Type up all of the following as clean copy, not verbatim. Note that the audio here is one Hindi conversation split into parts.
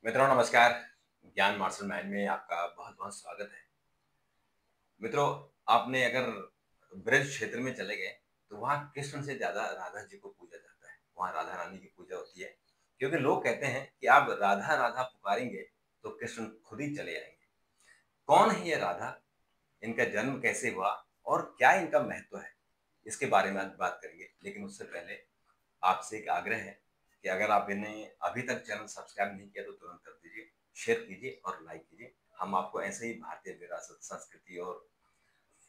मित्रों नमस्कार। ज्ञान मार्शल माइंड में आपका बहुत बहुत स्वागत है। मित्रों, आपने अगर ब्रज क्षेत्र में चले गए तो वहाँ कृष्ण से ज्यादा राधा जी को पूजा जाता है। वहाँ राधा रानी की पूजा होती है, क्योंकि लोग कहते हैं कि आप राधा राधा पुकारेंगे तो कृष्ण खुद ही चले आएंगे। कौन है ये राधा, इनका जन्म कैसे हुआ और क्या इनका महत्व है, इसके बारे में आज बात करेंगे। लेकिन उससे पहले आपसे एक आग्रह है कि अगर आप इन्हें अभी तक चैनल सब्सक्राइब नहीं किया तो तुरंत कर दीजिए, शेयर कीजिए और लाइक कीजिए। हम आपको ऐसे ही भारतीय विरासत, संस्कृति और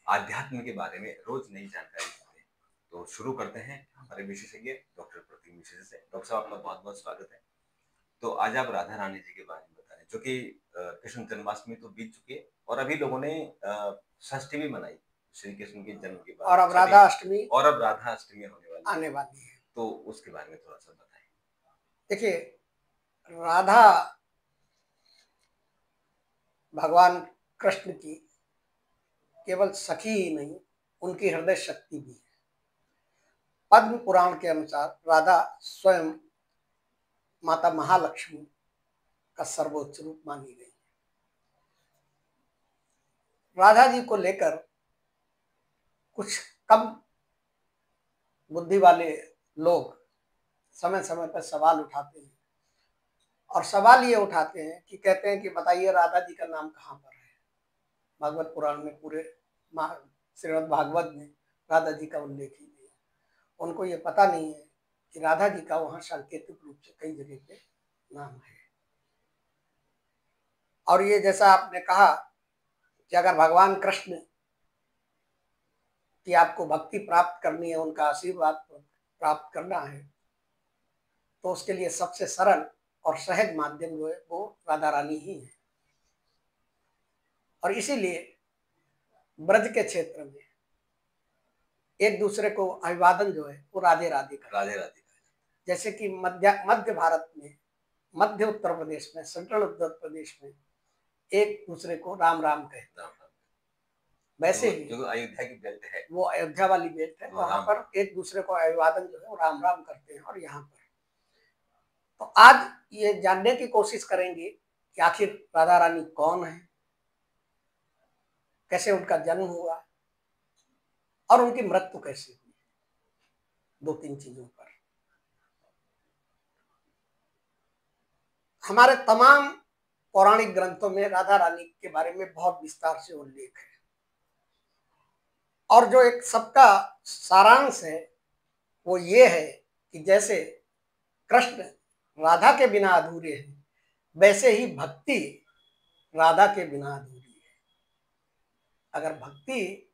आध्यात्म के बारे में रोज नई जानकारी देते हैं। तो शुरू करते हैं हमारे विशेषज्ञ डॉक्टर प्रतीक मिश्र से। डॉक्टर साहब, आपका बहुत बहुत स्वागत है। तो आज आप राधा रानी जी के बारे में बता रहे हैं, जो कि कृष्ण जन्माष्टमी तो बीत चुकी है और अभी लोगों ने षष्ठी भी मनाई श्री कृष्ण के जन्म के बाद, और अब राधा अष्टमी और अब राधा अष्टमी आने वाली है। तो उसके बारे में थोड़ा सा बताएं। देखिए, राधा भगवान कृष्ण की केवल सखी ही नहीं, उनकी हृदय शक्ति भी है। पद्म पुराण के अनुसार राधा स्वयं माता महालक्ष्मी का सर्वोच्च रूप मानी गई। राधा जी को लेकर कुछ कम बुद्धि वाले लोग समय समय पर सवाल उठाते हैं, और सवाल ये उठाते हैं कि कहते हैं कि बताइए राधा जी का नाम कहाँ पर है। भागवत पुराण में पूरे श्रीमद् भागवत में राधा जी का उल्लेख ही नहीं है। उनको ये पता नहीं है कि राधा जी का वहां सांकेतिक रूप से कई जगह पे नाम है। और ये जैसा आपने कहा कि अगर भगवान कृष्ण की आपको भक्ति प्राप्त करनी है, उनका आशीर्वाद प्राप्त करना है, तो उसके लिए सबसे सरल और सहज माध्यम जो है वो राधा रानी ही है। और इसीलिए ब्रज के क्षेत्र में एक दूसरे को अभिवादन जो है वो राधे राधे का, राधे राधे। जैसे कि मध्य भारत में, मध्य उत्तर प्रदेश में, सेंट्रल उत्तर प्रदेश में एक दूसरे को राम राम कहते हैं। वैसे ही जो अयोध्या की बेल्ट है, वो अयोध्या वाली बेल्ट है, वहां पर एक दूसरे को अभिवादन जो है वो राम राम करते हैं। और यहाँ पर तो आज ये जानने की कोशिश करेंगे कि आखिर राधा रानी कौन है, कैसे उनका जन्म हुआ और उनकी मृत्यु कैसे हुई। दो तीन चीजों पर हमारे तमाम पौराणिक ग्रंथों में राधा रानी के बारे में बहुत विस्तार से उल्लेख है, और जो एक सबका सारांश है वो ये है कि जैसे कृष्ण राधा के बिना अधूरे हैं, वैसे ही भक्ति राधा के बिना अधूरी है। अगर भक्ति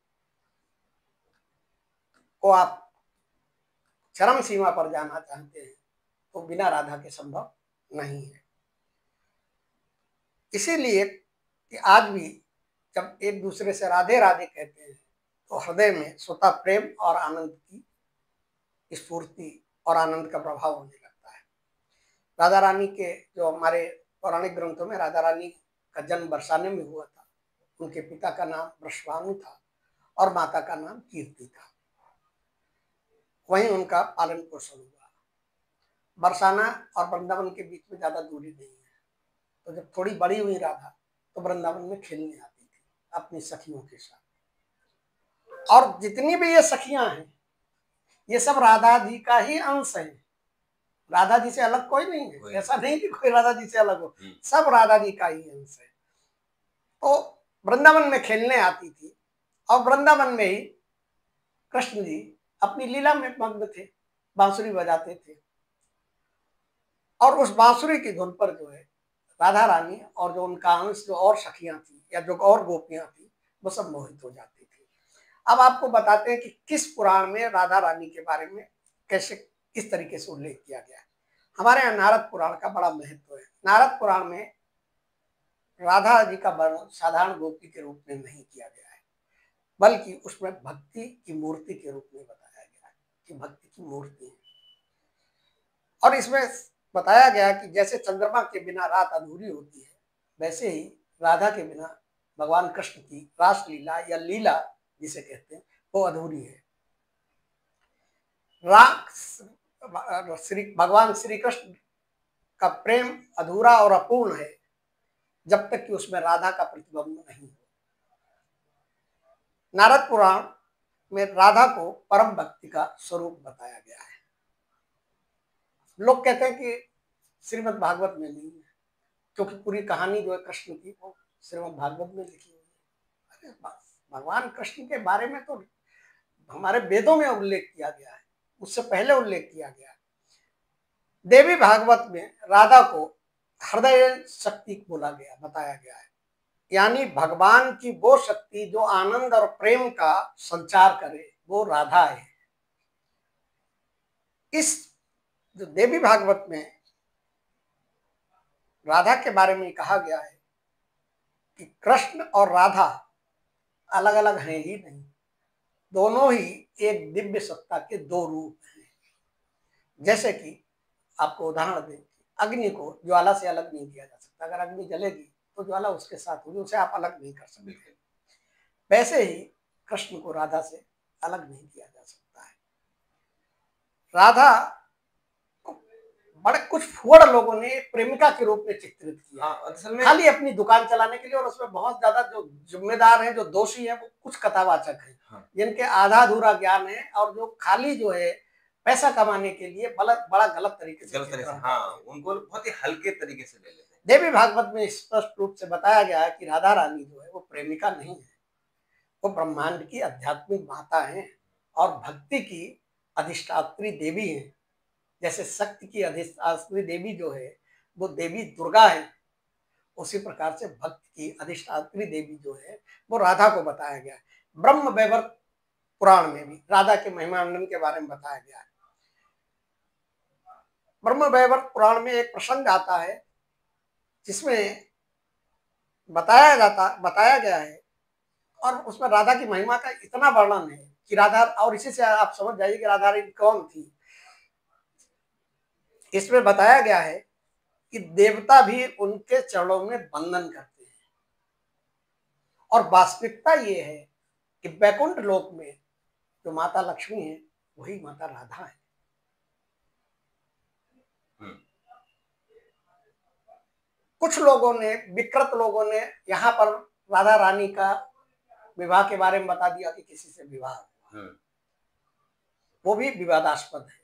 को आप चरम सीमा पर जाना चाहते हैं तो बिना राधा के संभव नहीं है। इसीलिए कि आज भी जब एक दूसरे से राधे राधे कहते हैं तो हृदय में स्वतः प्रेम और आनंद की स्फूर्ति और आनंद का प्रभाव होने लगता है। राधा रानी के जो हमारे पौराणिक ग्रंथों में राधा रानी का जन्म बरसाने में हुआ था। उनके पिता का नाम वृषभानु था और माता का नाम कीर्ति था। वहीं उनका पालन पोषण हुआ। बरसाना और वृंदावन के बीच में ज्यादा दूरी नहीं है, तो जब थोड़ी बड़ी हुई राधा तो वृंदावन में खेलने आती थी अपनी सखियों के साथ। और जितनी भी ये सखियां हैं ये सब राधा जी का ही अंश है। राधा जी से अलग कोई नहीं है, ऐसा नहीं कि कोई राधा जी से अलग हो, सब राधा जी का ही अंश है। तो वृंदावन में खेलने आती थी और वृंदावन में ही कृष्ण जी अपनी लीला में मग्न थे, बांसुरी बजाते थे। और उस बांसुरी की धुन पर जो है राधा रानी और जो उनका अंश जो और सखियां थी या जो और गोपियां थी वो सब मोहित हो जाती थी। अब आपको बताते हैं कि किस पुराण में राधा रानी के बारे में कैसे किस तरीके से उल्लेख किया गया है। हमारे यहाँ नारद पुराण का बड़ा महत्व है। नारद पुराण में राधा जी का वर्णन साधारण गोपी के रूप में नहीं किया गया है, बल्कि उसमें भक्ति की मूर्ति के रूप में बताया गया है कि भक्ति की मूर्ति है। और इसमें बताया गया कि जैसे चंद्रमा के बिना रात अधूरी होती है, वैसे ही राधा के बिना भगवान कृष्ण की रासलीला या लीला जिसे कहते हैं वो अधूरी है। भगवान श्री कृष्ण का प्रेम अधूरा और अपूर्ण है जब तक कि उसमें राधा का प्रतिबिंब नहीं हो। नारद पुराण में राधा को परम भक्ति का स्वरूप बताया गया है। लोग कहते हैं कि श्रीमद् भागवत में नहीं है, क्योंकि पूरी कहानी जो है कृष्ण की वो श्रीमद् भागवत में लिखी हुई है। भगवान कृष्ण के बारे में तो हमारे वेदों में उल्लेख किया गया है, उससे पहले उल्लेख किया गया है। देवी भागवत में राधा को हृदय शक्ति बोला गया, बताया गया है, यानी भगवान की वो शक्ति जो आनंद और प्रेम का संचार करे, वो राधा है। इस जो देवी भागवत में राधा के बारे में कहा गया है कि कृष्ण और राधा अलग अलग हैं ही नहीं, दोनों ही एक दिव्य सत्ता के दो रूप हैं। जैसे कि आपको उदाहरण दें, अग्नि को ज्वाला से अलग नहीं किया जा सकता। अगर अग्नि जलेगी तो ज्वाला उसके साथ होगी, उसे आप अलग नहीं कर सकते। वैसे ही कृष्ण को राधा से अलग नहीं किया जा सकता है। राधा बड़े कुछ फुहड़ लोगों ने प्रेमिका के रूप में चित्रित किया, असल में खाली अपनी दुकान चलाने के लिए, और उसमें बहुत ज्यादा जो जिम्मेदार हैं, जो दोषी हैं, वो कुछ कथावाचक हैं। हाँ। जिनके आधा अधूरा ज्ञान है और जो खाली जो है पैसा कमाने के लिए बड़ा गलत तरीके से हाँ, उनको बहुत ही हल्के तरीके से ले लेते हैं। देवी भागवत में स्पष्ट रूप से बताया गया है कि राधा रानी जो है वो प्रेमिका नहीं है, वो ब्रह्मांड की आध्यात्मिक माता है और भक्ति की अधिष्ठात्री देवी है। जैसे शक्ति की अधिष्ठात्री देवी जो है वो देवी दुर्गा है, उसी प्रकार से भक्त की अधिष्ठात्री देवी जो है वो राधा को बताया गया है। ब्रह्म वैवर्त पुराण में भी राधा के महिमांडन के बारे में बताया गया है। ब्रह्म वैवर्त पुराण में एक प्रसंग आता है जिसमें बताया गया है, और उसमें राधा की महिमा का इतना वर्णन है कि राधा, और इसी से आप समझ जाइए कि राधा रानी कौन थी। इसमें बताया गया है कि देवता भी उनके चरणों में वंदन करते हैं, और वास्तविकता ये है कि वैकुंठ लोक में जो माता लक्ष्मी है वही माता राधा है। कुछ लोगों ने, विकृत लोगों ने यहाँ पर राधा रानी का विवाह के बारे में बता दिया कि किसी से विवाह हुआ, वो भी विवादास्पद है।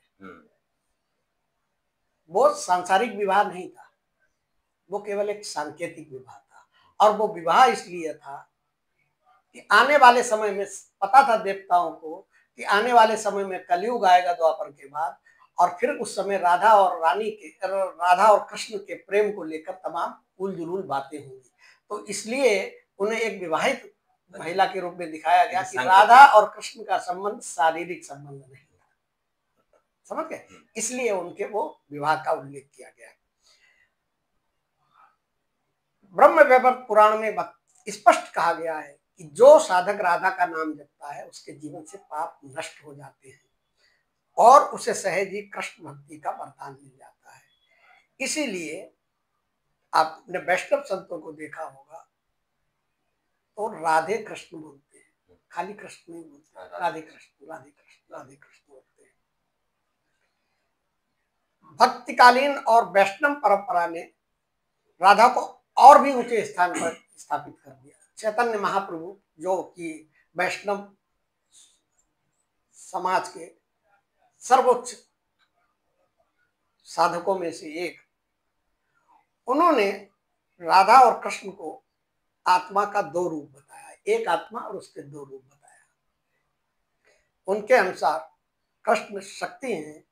वो सांसारिक विवाह नहीं था, वो केवल एक सांकेतिक विवाह था, और वो विवाह इसलिए था कि आने वाले समय में पता था देवताओं को कि आने वाले समय में कलयुग आएगा द्वापर के बाद, और फिर उस समय राधा और कृष्ण के प्रेम को लेकर तमाम उलझुल बातें होंगी। तो इसलिए उन्हें एक विवाहित महिला के रूप में दिखाया गया कि राधा और कृष्ण का संबंध शारीरिक संबंध नहीं था, समझ गए? इसलिए उनके वो विवाह का उल्लेख किया गया है। ब्रह्म वैवर्त पुराण में स्पष्ट कहा गया है कि जो साधक राधा का नाम जपता है उसके जीवन से पाप नष्ट हो जाते हैं और उसे सहज ही कृष्ण भक्ति का वरदान मिल जाता है। इसीलिए आपने वैष्णव संतों को देखा होगा तो राधे कृष्ण बोलते हैं, खाली कृष्ण नहीं बोलते, राधे कृष्ण राधे कृष्ण राधे कृष्ण बोलते हैं। भक्तिकालीन और वैष्णव परंपरा ने राधा को और भी ऊंचे स्थान पर स्थापित कर दिया। चैतन्य महाप्रभु जो कि वैष्णव समाज के सर्वोच्च साधकों में से एक, उन्होंने राधा और कृष्ण को आत्मा का दो रूप बताया, एक आत्मा और उसके दो रूप बताया। उनके अनुसार कृष्ण शक्ति हैं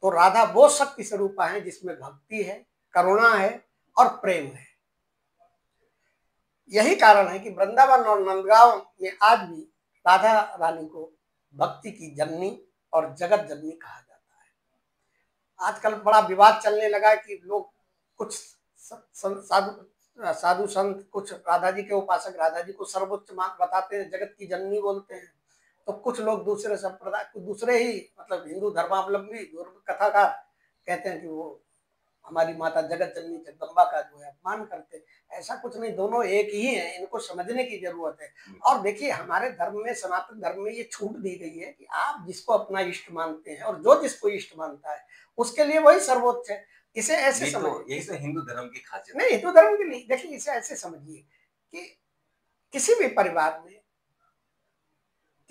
तो राधा वो शक्ति स्वरूपा है जिसमें भक्ति है, करुणा है और प्रेम है। यही कारण है कि वृंदावन और नंदगांव में आज भी राधा रानी को भक्ति की जननी और जगत जननी कहा जाता है। आजकल बड़ा विवाद चलने लगा कि लोग कुछ साधु संत कुछ राधा जी के उपासक राधा जी को सर्वोच्च मान बताते हैं, जगत की जननी बोलते हैं, तो कुछ लोग दूसरे संप्रदाय, दूसरे ही मतलब हिंदू धर्मावलंबी कथाकार कहते हैं कि वो हमारी माता जगत जननी जगदम्बा का जो है अपमान करते हैं। ऐसा कुछ नहीं, दोनों एक ही हैं, इनको समझने की जरूरत है। और देखिए हमारे धर्म में, सनातन धर्म में ये छूट दी गई है कि आप जिसको अपना इष्ट मानते हैं और जो जिसको इष्ट मानता है उसके लिए वही सर्वोच्च है। इसे ऐसे यही समझिए, तो हिंदू धर्म की खासियत नहीं हिंदू धर्म की नहीं, देखिए इसे ऐसे समझिए कि किसी भी परिवार में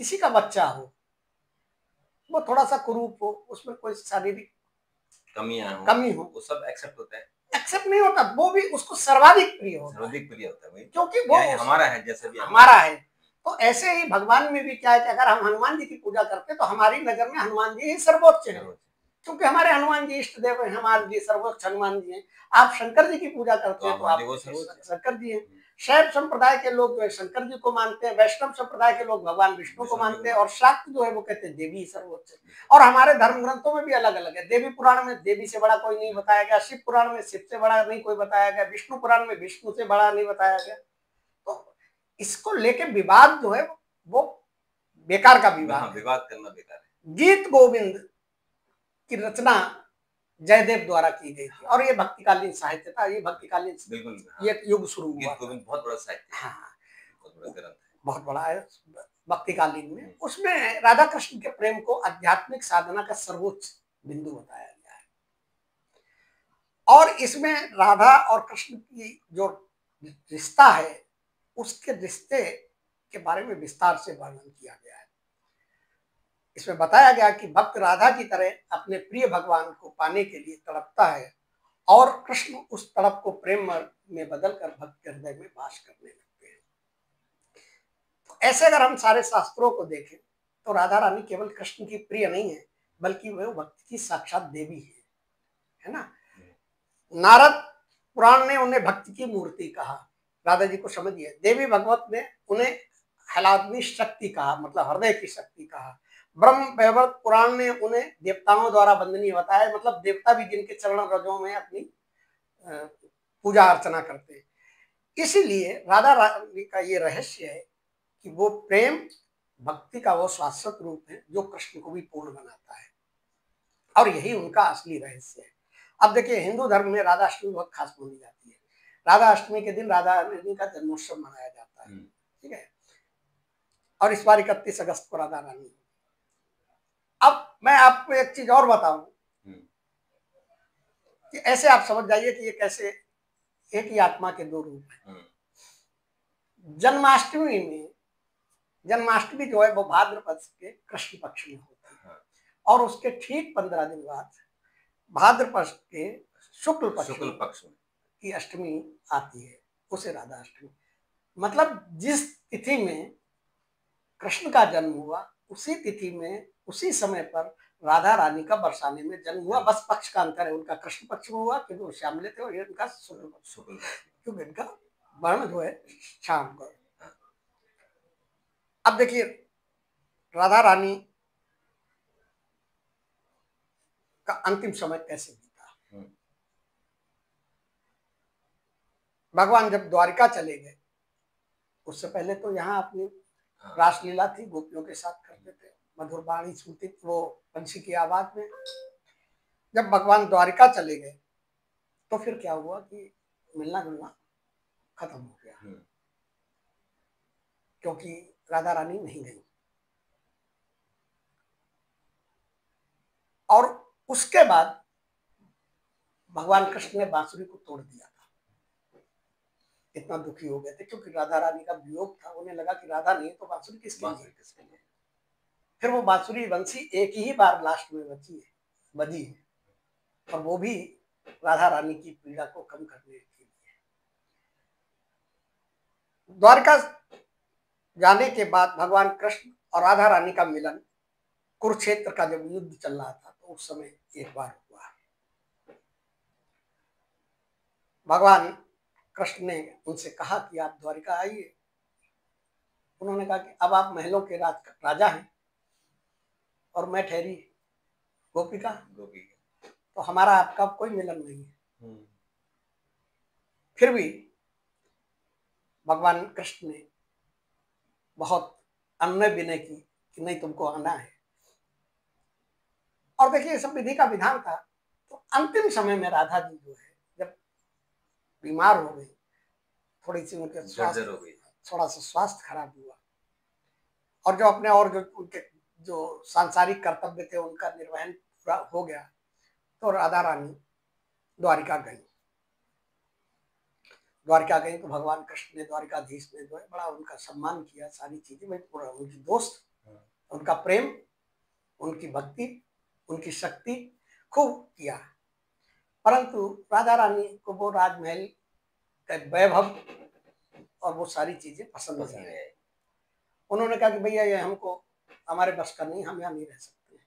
किसी का बच्चा हो, वो थोड़ा सा कुरूप हो, उसमें कोई शारीरिक कमी हो, वो सब एक्सेप्ट होता है, एक्सेप्ट नहीं होता, वो भी उसको सर्वाधिक प्रिय होता है, सर्वाधिक प्रिय होता है, क्योंकि वो हमारा है, जैसे भी हमारा है। तो ऐसे ही भगवान में भी क्या है कि अगर हम हनुमान जी की पूजा करते हैं तो हमारी नजर में हनुमान जी ही सर्वोच्च है, क्योंकि हमारे हनुमान जी इष्ट देव हैं, हमारे जी सर्वोच्च हनुमान जी हैं। आप शंकर जी की पूजा करते हैं तो आप शंकर जी हैं। शैव संप्रदाय के लोग जो है शंकर जी को मानते हैं, वैष्णव संप्रदाय के लोग भगवान विष्णु को मानते हैं, और शाक्त जो है वो कहते हैं देवी सर्वोच्च। और हमारे धर्म ग्रंथों में भी अलग अलग है। देवी पुराण में देवी से बड़ा कोई नहीं बताया गया, शिव पुराण में शिव से बड़ा नहीं कोई बताया गया, विष्णु पुराण में विष्णु से बड़ा नहीं बताया गया। तो इसको लेके विवाद जो है वो बेकार का विवाद करना बेकार है। गीत गोविंद की रचना जयदेव द्वारा की गई थी, और ये भक्तिकालीन साहित्य था, ये भक्तिकालीन बिल्कुल, ये युग शुरू हुआ, बहुत बड़ा साहित्य, हाँ बहुत बड़ा ग्रंथ है, बहुत बड़ा है भक्तिकालीन में। उसमें राधा कृष्ण के प्रेम को आध्यात्मिक साधना का सर्वोच्च बिंदु बताया गया है, और इसमें राधा और कृष्ण की जो रिश्ता है उसके रिश्ते के बारे में विस्तार से वर्णन किया गया है। इसमें बताया गया कि भक्त राधा की तरह अपने प्रिय भगवान को पाने के लिए तड़पता है, और कृष्ण उस तड़प को प्रेम में बदलकर भक्त के हृदय में वास करने लगते हैं। तो ऐसे अगर हम सारे शास्त्रों को देखें तो राधा रानी केवल कृष्ण की प्रिय नहीं है, बल्कि वह भक्ति की साक्षात देवी है ना। नारद पुराण ने उन्हें भक्ति की मूर्ति कहा, राधा जी को समझिए। देवी भगवत ने उन्हें हलादनी शक्ति कहा, मतलब हृदय की शक्ति कहा। ब्रह्म वैवर्त पुराण ने उन्हें देवताओं द्वारा वंदनीय बताया, मतलब देवता भी जिनके चरण रजों में अपनी पूजा अर्चना करते हैं। इसीलिए राधा रानी का ये रहस्य है कि वो प्रेम भक्ति का वो शाश्वत रूप है जो कृष्ण को भी पूर्ण बनाता है, और यही उनका असली रहस्य है। अब देखिए हिंदू धर्म में राधा अष्टमी बहुत खास मानी जाती है। राधा अष्टमी के दिन राधा रानी का जन्मोत्सव मनाया जाता है, ठीक है, और इस बार 31 अगस्त को राधा रानी। अब मैं आपको एक चीज और बताऊं कि ऐसे आप समझ जाइए कि ये कैसे एक ही आत्मा के दो रूप हैं। जन्माष्टमी में, जन्माष्टमी जो है वो भाद्रपद के कृष्ण पक्ष में होती है, और उसके ठीक 15 दिन बाद भाद्रपद के शुक्ल पक्ष की अष्टमी आती है, उसे राधा अष्टमी। मतलब जिस तिथि में कृष्ण का जन्म हुआ उसी तिथि में उसी समय पर राधा रानी का बरसाने में जन्म हुआ, बस पक्ष का अंतर है। उनका कृष्ण पक्ष में हुआ क्योंकि वो श्यामले थे, और इनका शुक्ल पक्ष क्योंकि इनका वर्ण जो है शाम को। अब देखिए राधा रानी का अंतिम समय कैसे बीता। भगवान जब द्वारिका चले गए, उससे पहले तो यहाँ अपनी रासलीला थी, गोपियों के साथ करते थे, मधुर वाणी सुनती थी वो पंछी की आवाज में। जब भगवान द्वारिका चले गए तो फिर क्या हुआ कि मिलना जुलना खत्म हो गया, क्योंकि राधा रानी नहीं गई। और उसके बाद भगवान कृष्ण ने बांसुरी को तोड़ दिया था, इतना दुखी हो गए थे, क्योंकि राधा रानी का वियोग था। उन्हें लगा कि राधा नहीं तो बांसुरी किसके लिए। फिर वो बांसुरी बंसी एक ही बार लास्ट में बजी है, और वो भी राधा रानी की पीड़ा को कम करने के लिए। द्वारका जाने के बाद भगवान कृष्ण और राधा रानी का मिलन कुरुक्षेत्र का जब युद्ध चल रहा था तो उस समय एक बार हुआ। भगवान कृष्ण ने उनसे कहा कि आप द्वारिका आइए। उन्होंने कहा कि अब आप महलों के राजा हैं और मैं ठहरी गोपिका, तो हमारा आपका कोई मिलन नहीं है। फिर भी भगवान कृष्ण ने बहुत अनुनय विनय की कि नहीं तुमको आना है। और देखिए सब विधि का विधान था। तो अंतिम समय में राधा जी जो है जब बीमार हो गई, थोड़ी सी उनके स्वास्थ्य हो गई, थोड़ा सा स्वास्थ्य खराब हुआ, और जो अपने और जो उनके जो सांसारिक कर्तव्य थे उनका निर्वहन पूरा हो गया, तो राधा रानी द्वारिका गई। द्वारिका गई तो भगवान कृष्ण ने, द्वारिकाधीश ने जो है बड़ा उनका सम्मान किया, सारी चीजें, भाई पूरा उनकी दोस्त, उनका प्रेम, उनकी भक्ति, उनकी शक्ति खूब किया। परंतु राधा रानी को वो राजमहल का वैभव और वो सारी चीजें पसंद नहीं आई। उन्होंने कहा कि भैया ये हमको, हमारे बस का नहीं, हम यहाँ नहीं रह सकते।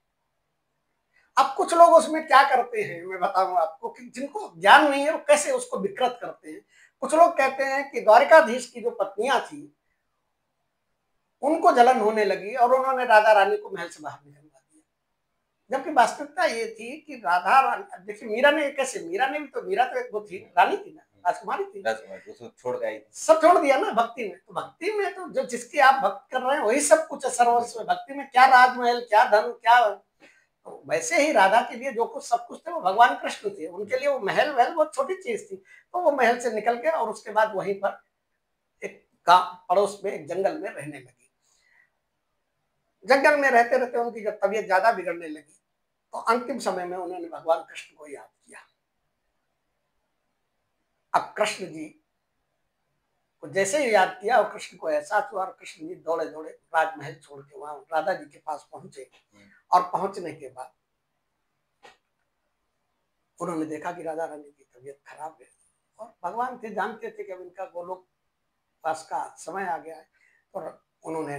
अब कुछ लोग उसमें क्या करते हैं, मैं बताऊं आपको, कि जिनको ज्ञान नहीं है वो कैसे उसको विकृत करते हैं। कुछ लोग कहते हैं कि द्वारिकाधीश की जो पत्नियां थी उनको जलन होने लगी और उन्होंने राधा रानी को महल से बाहर निकलवा दिया। जबकि वास्तविकता ये थी कि राधा रानी, देखिए मीरा ने कैसे, मीरा तो एक वो थी, रानी थी ना, राजकुमारी थी, छोड़ गई, सब छोड़ दिया ना भक्ति में। तो भक्ति में तो जो जिसकी आप भक्त कर रहे हैं वही सब कुछ है, सर्वस्व। भक्ति में क्या राजमहल, क्या धन, क्या, तो वैसे ही राधा के लिए जो कुछ सब कुछ थे वो भगवान कृष्ण थे, उनके लिए वो महल वहल बहुत छोटी चीज थी। तो वो महल से निकल के और उसके बाद वहीं पर एक गांव पड़ोस में एक जंगल में रहने लगी। जंगल में रहते रहते उनकी जब तबीयत ज्यादा बिगड़ने लगी तो अंतिम समय में उन्होंने भगवान कृष्ण को याद किया। अब कृष्ण जी को जैसे ही याद किया और कृष्ण को एहसास हुआ, और कृष्ण जी दौड़े दौड़े राजमहल छोड़ के वहां राधा जी के पास पहुंचे। और पहुंचने के बाद उन्होंने देखा कि राधा रानी की तबीयत खराब है, और भगवान थे, जानते थे कि अब इनका गोलोक वास का समय आ गया है। और उन्होंने,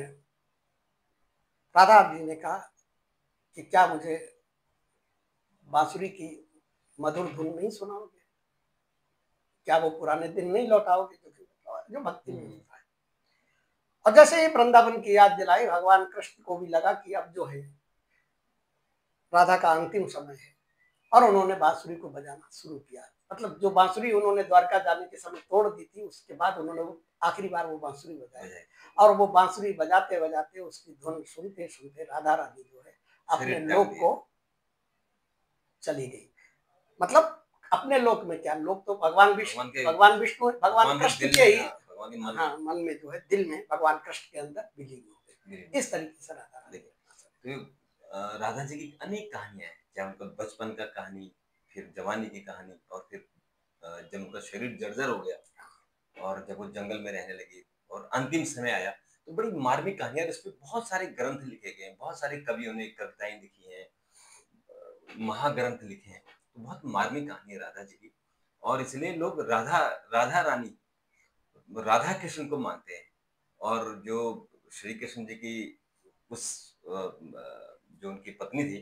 राधा जी ने कहा कि क्या मुझे बांसुरी की मधुर धुन नहीं सुनाओगे, क्या वो पुराने दिन नहीं लौटाओगे जो भक्ति में होता है। और जैसे ही वृंदावन की याद दिलाई, भगवान कृष्ण को भी लगा कि अब जो है राधा का अंतिम समय है, और उन्होंने बांसुरी को बजाना शुरू किया। मतलब जो बांसुरी उन्होंने द्वारका जाने के समय तोड़ दी थी, उसके बाद उन्होंने आखिरी बार वो बांसुरी बजाई, और वो बांसुरी बजाते बजाते उसकी धुन सुनते सुनते राधा रानी जो है अपने लोक को चली गई। मतलब अपने लोक में क्या, लोक तो भगवान विष्णु, भगवान कृष्ण के ही हाँ मन में जो है, दिल में भगवान कृष्ण के अंदर विलीन हो गए। इस तरीके से राधा रानी। तो राधा जी की अनेक कहानियां हैं, चाहे उनका बचपन का कहानी, फिर जवानी की कहानी, और फिर जब उनका शरीर जर्जर हो गया और जब वो जंगल में रहने लगी और अंतिम समय आया, तो बड़ी मार्मिक कहानियां। इस पे बहुत सारे ग्रंथ लिखे गए हैं, बहुत सारे कवियों ने कविताएं लिखी हैं, महाग्रंथ लिखे हैं। तो बहुत मार्मिक कहानी है राधा जी की, और इसलिए लोग राधा रानी, राधा कृष्ण को मानते हैं। और जो श्री कृष्ण जी की उस जो उनकी पत्नी थी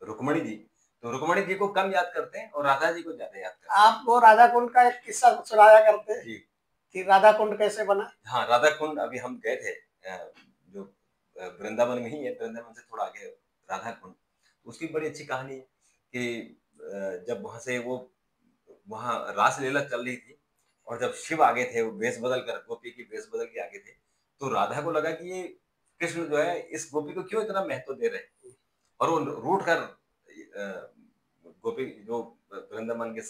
रुक्मणी जी, तो रुक्मणी जी को कम याद करते हैं और राधा जी को ज्यादा याद करते हैं। आप वो राधा कुंड का एक किस्सा सुनाया करते हैं कि राधा कुंड कैसे बना? हाँ, राधा कुंड अभी हम गए थे, जो वृंदावन में ही है, वृंदावन से थोड़ा आगे राधा कुंड। उसकी बड़ी अच्छी कहानी है कि जब वहां से वो, वहां रासलीला चल रही थी, और जब शिव आगे थे, वो वेश बदल कर, गोपी की वेश बदल के आगे थे, तो राधा को लगा कि ये कृष्ण जो है इस गोपी को क्यों इतना महत्व दे रहे हैं, और वो रूठ कर गोपी जो वृंदावन के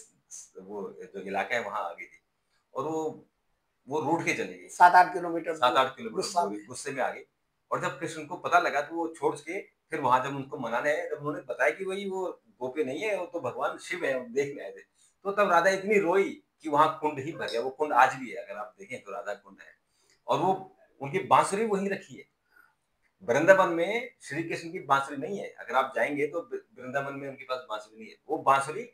वो जो इलाका है वहां आ गई थी, और वो रूठ के चली गई 7-8 किलोमीटर गुस्से में आ गई। और जब कृष्ण को पता लगा तो वो छोड़ के फिर वहां जब उनको मनाने आए, जब उन्होंने बताया कि वही वो गोपी नहीं है, वो तो भगवान शिव है, देखने आए थे, तो तब राधा इतनी रोई कि वहां कुंड ही भर गया। वो कुंड आज भी है, अगर आप देखें तो राधा कुंड है, और वो उनकी बांसुरी वहीं रखी है। वृंदावन में श्री कृष्ण की बांसुरी नहीं है, अगर आप जाएंगे तो वृंदावन में उनके पास बांसुरी नहीं है, वो बांसुरी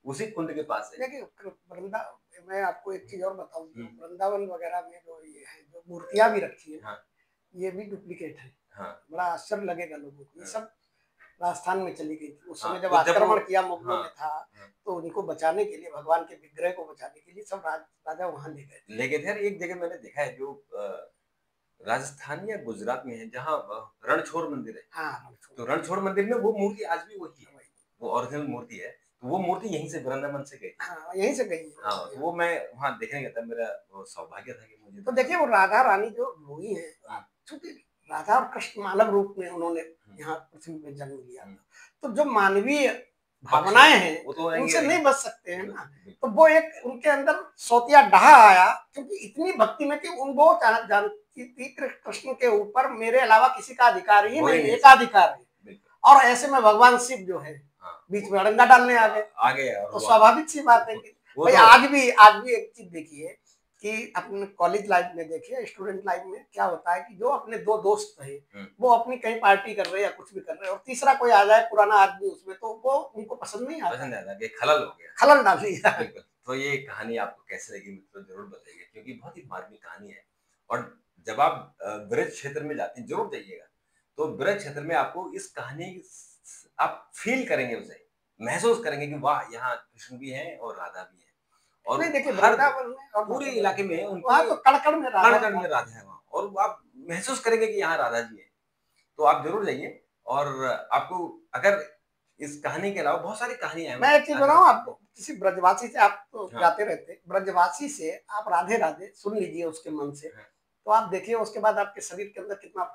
उसी कुंड के पास है। देखिए मैं आपको एक चीज और बताऊं, वृंदावन वगैरह में जो ये है, जो मूर्तियां भी रखी है, हाँ, ये भी डुप्लीकेट है। हाँ, बड़ा आश्चर्य लगेगा लोगों को। ये सब राजस्थान में चली गई थी उस समय, जब आक्रमण किया मुगलों ने था, तो उनको बचाने के लिए, भगवान के विग्रह को बचाने के लिए सब राजा वहां ले गए थे। एक जगह मैंने देखा है जो राजस्थान या गुजरात में है, जहाँ रणछोड़ मंदिर है। हाँ, तो रणछोड़ मंदिर में वो मूर्ति आज भी वही है, वो ओरिजिनल मूर्ति है। तो वो मूर्ति यहीं से वृंदावन से गई। हाँ, यहीं से गई। हाँ, तो वो मैं वहाँ देखने गया था, मेरा वो सौभाग्य था कि मुझे। तो देखिए वो राधा रानी जो रोई है, क्योंकि राधा और कृष्ण मानव रूप में उन्होंने यहाँ पृथ्वी में जन्म लिया, तो जो मानवीय भावनाएं हैं वो तो उनसे नहीं बच सकते हैं ना। तो वो एक उनके अंदर सोतिया डहा आया, क्योंकि इतनी भक्ति में थी, उनको जानती थी कृष्ण के ऊपर मेरे अलावा किसी का अधिकार ही नहीं, एकाधिकार है। और ऐसे में भगवान शिव जो है हाँ, बीच में अड़ंगा डालने आ गए। आ गए और तो वो स्वाभाविक सी बात है कि वो भाई तो आज भी एक चीज देखिए कि अपने कॉलेज लाइफ में देखिए, स्टूडेंट लाइफ में क्या होता है कि जो अपने दो दोस्त थे वो अपनी कहीं पार्टी कर रहे हैं या कुछ भी कर रहे हैं और तीसरा कोई आ जाए पुराना आदमी उसमें, तो वो उनको पसंद नहीं आता, पसंद आता कि खलल हो गया। खलल डाल दिया। बिल्कुल। तो ये कहानी आपको कैसे लगी मित्रों ज़रूर बताइए, क्योंकि बहुत ही मार्मिक कहानी है। और जब आप ब्रज क्षेत्र में जाते हैं ज़रूर जाइएगा। तो ब्रज क्षेत्र में आपको इस कहानी आप फ़ील करेंगे उसे, महसूस करेंगे कि वाह! यहाँ कृष्ण भी हैं और राधा भी हैं। और नहीं देखिए हर वृंदावन में और पूरे इलाके में वहाँ उनकी तो कण-कण में राधा कण-कण में राधा है वहाँ, और आप महसूस करेंगे कि यहाँ राधा जी हैं। तो आप ज़रूर जाइए। और आपको अगर इस कहानी के अलावा बहुत सारी कहानियाँ हैं। मैं एक चीज बताऊं आपको, किसी ब्रजवासी से आप तो हाँ। जाते रहते, ब्रजवासी से आप राधे राधे सुन लीजिए उसके मन से, हाँ। तो आप देखिए उसके बाद आपके शरीर के अंदर कितना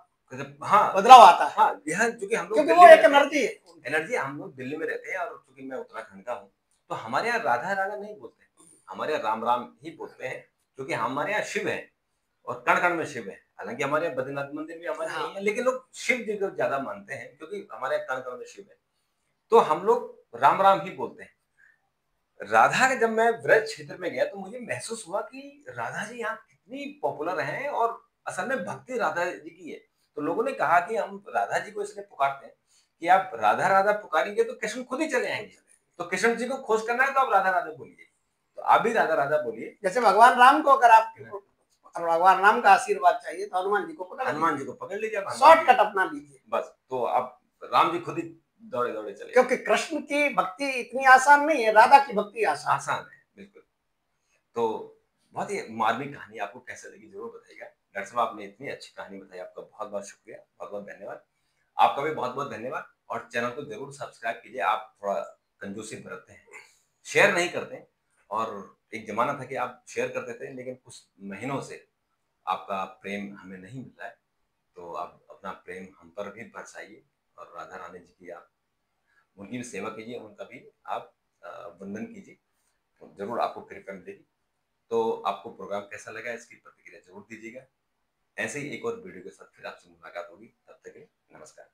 हाँ, बदलाव आता है, हाँ, यह चूँकि हम लोग क्योंकि दिल्ली वो में एक रहते हैं, एनर्जी है। एनर्जी हम लोग दिल्ली में रहते हैं और चूँकि मैं उत्तराखंड का हूँ, तो हमारे यहाँ राधा-राधा नहीं बोलते हैं। हमारे यहाँ राम-राम ही बोलते हैं, क्योंकि हमारे यहाँ शिव है और कण-कण में शिव है। हालाँकि हमारे यहाँ बद्रीनाथ मंदिर भी हमारे हाँ यहीं है, लेकिन लोग शिव जी को ज़्यादा मानते हैं क्योंकि हमारे यहाँ कण-कण में शिव है। तो हम लोग राम-राम ही बोलते हैं। राधा के जब मैं ब्रज क्षेत्र में गया तो मुझे महसूस हुआ कि राधा जी यहाँ कितनी पॉपुलर हैं और असल में भक्ति राधा जी की है। तो लोगों ने कहा कि हम राधा जी को इसलिए पुकारते हैं कि आप राधा राधा पुकारेंगे तो कृष्ण खुद ही चले आएंगे। तो कृष्ण जी को खोज करना है तो आप राधा राधा बोलिए। तो आप भी राधा राधा बोलिए। जैसे भगवान राम को अगर आपको भगवान राम का आशीर्वाद चाहिए तो हनुमान जी को पकड़ हनुमान जी लीजिए, को पकड़ लीजिए, आप हनुमान जी शॉर्टकट अपना लीजिए, बस तो आप राम जी खुद ही दौड़े दौड़े चले क्योंकि कृष्ण की भक्ति इतनी आसान नहीं है, राधा की भक्ति आसान है। आसान है बिल्कुल। तो बहुत ही मार्मिक कहानी आपको कैसे लगी ज़रूर बताइएगा। डॉक्टर साहब आपने इतनी अच्छी कहानी बताई, आपका बहुत-बहुत शुक्रिया, बहुत-बहुत धन्यवाद। आपका भी बहुत-बहुत धन्यवाद और चैनल को ज़रूर सब्सक्राइब कीजिए। आप थोड़ा कंजूसी बरतते हैं, शेयर नहीं करते हैं। और एक ज़माना था कि आप शेयर करते थे, लेकिन कुछ महीनों से आपका प्रेम हमें नहीं मिल रहा है। तो आप अपना प्रेम हम पर भी बरसाइए और राधा रानी जी की आप उनकी भी सेवा कीजिए, उनका भी आप वंदन कीजिए, तो ज़रूर आपको कृपा मिलेगी। तो आपको प्रोग्राम कैसा लगा इसकी प्रतिक्रिया ज़रूर दीजिएगा। ऐसे ही एक और वीडियो के साथ फिर आपसे मुलाकात होगी। तब तक के लिए नमस्कार।